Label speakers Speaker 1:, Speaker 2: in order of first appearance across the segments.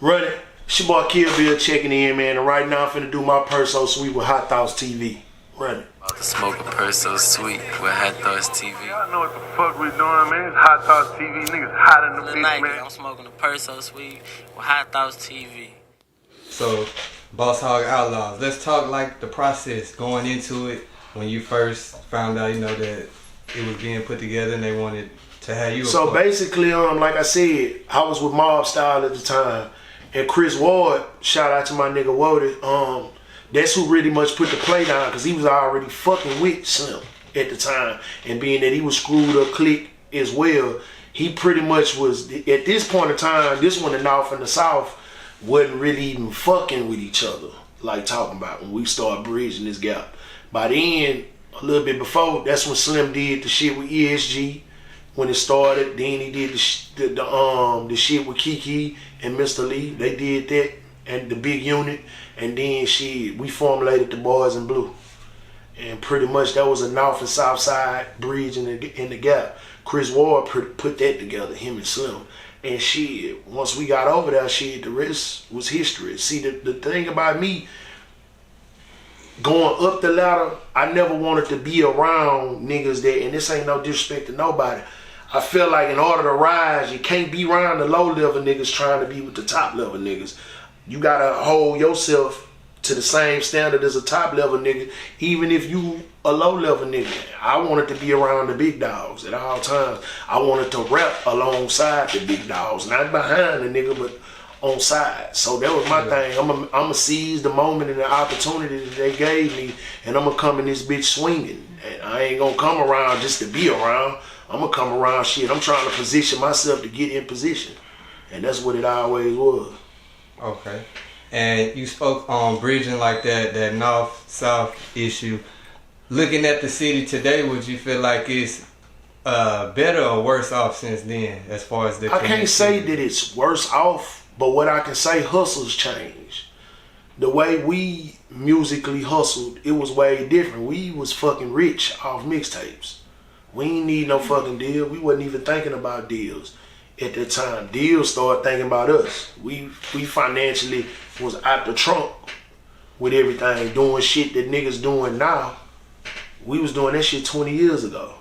Speaker 1: Run it. It's your boy Killa checking in, man. And right now I'm finna do my Perso Sweet with HighThoughtsTV. Run it.
Speaker 2: About to smoke a Perso Sweet with HighThoughtsTV.
Speaker 3: Y'all know what the fuck we doing, man. It's HighThoughtsTV. Niggas hot in the bitch, man.
Speaker 2: I'm smoking a Perso Sweet with HighThoughtsTV.
Speaker 4: So, Boss Hogg Outlaws, let's talk like the process going into it when you first found out, that it was being put together and they wanted to have you.
Speaker 1: So basically, like I said, I was with Mob Style at the time, and Chris Ward, shout out to my nigga Wody, that's who really much put the play down because he was already fucking with Slim at the time, and being that he was screwed up click as well, he pretty much was at this point in time. This one, the North and the South, wasn't really even fucking with each other, like talking about when we started bridging this gap. By then, a little bit before, that's when Slim did the shit with ESG when it started. Then he did the shit with Kiki and Mr. Lee. They did that and the big unit, and then we formulated the Boys in Blue, and pretty much that was a North and South Side bridge in the gap. Chris Ward put that together, him and Slim. And shit, once we got over there, the rest was history. See, the thing about me, going up the ladder, I never wanted to be around niggas that, and this ain't no disrespect to nobody, I feel like in order to rise, you can't be around the low level niggas trying to be with the top level niggas. You gotta hold yourself to the same standard as a top level nigga, even if you a low level nigga. I wanted to be around the big dogs at all times. I wanted to rap alongside the big dogs, not behind the nigga, but on side. So that was my thing. I'm gonna seize the moment and the opportunity that they gave me, and I'm gonna come in this bitch swinging. And I ain't gonna come around just to be around. I'm gonna come around shit. I'm trying to position myself to get in position, and that's what it always was.
Speaker 4: Okay. And you spoke on bridging like that North-South issue. Looking at the city today, would you feel like it's better or worse off since then as far as the
Speaker 1: I can't say that it's worse off, but what I can say, hustle's changed. The way we musically hustled, it was way different. We was fucking rich off mixtapes. We ain't need no fucking deal. We wasn't even thinking about deals at that time. Deals started thinking about us. We financially was out the trunk with everything, doing shit that niggas doing now. We was doing that shit 20 years ago.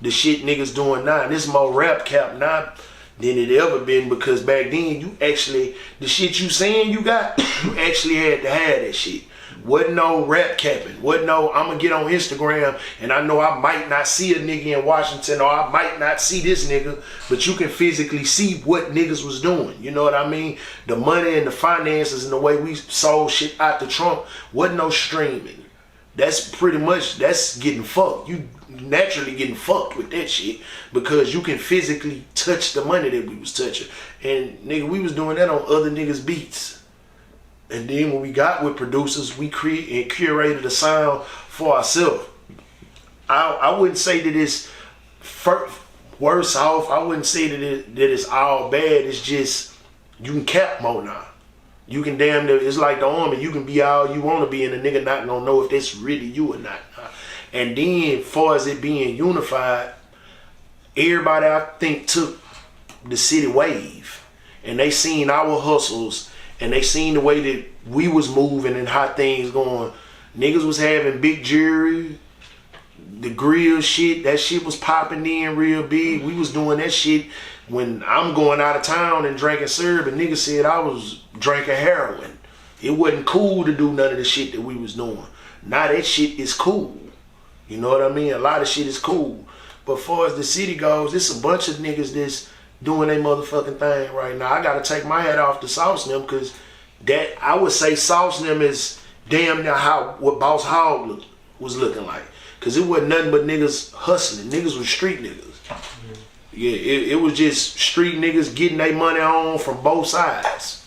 Speaker 1: The shit niggas doing now, and this more rap cap now than it ever been, because back then you actually, the shit you saying you got, you actually had to have that shit. Wasn't no rap capping. Wasn't no, I'm gonna get on Instagram and I know I might not see a nigga in Washington, or I might not see this nigga, but you can physically see what niggas was doing. You know what I mean? The money and the finances and the way we sold shit out the trunk, wasn't no streaming. That's pretty much, that's getting fucked. You naturally getting fucked with that shit because you can physically touch the money that we was touching. And nigga, we was doing that on other niggas' beats. And then when we got with producers, we created and curated a sound for ourselves. I wouldn't say that it's worse off. I wouldn't say that it's all bad. It's just, you can cap more now. You can damn near, it's like the army. You can be all you want to be, and the nigga not gonna know if that's really you or not. And then, far as it being unified, everybody I think took the city wave, and they seen our hustles, and they seen the way that we was moving and how things going. Niggas was having big jewelry, the grill shit, that shit was popping in real big. We was doing that shit when I'm going out of town and drinking syrup, and niggas said I was drinking heroin. It wasn't cool to do none of the shit that we was doing. Now that shit is cool. You know what I mean? A lot of shit is cool. But far as the city goes, it's a bunch of niggas that's doing their motherfucking thing right now. I gotta take my hat off to Sauce them, because that, I would say Sauce them is damn near what Boss Hogg was looking like. Because it wasn't nothing but niggas hustling. Niggas was street niggas. Yeah, it was just street niggas getting their money on from both sides.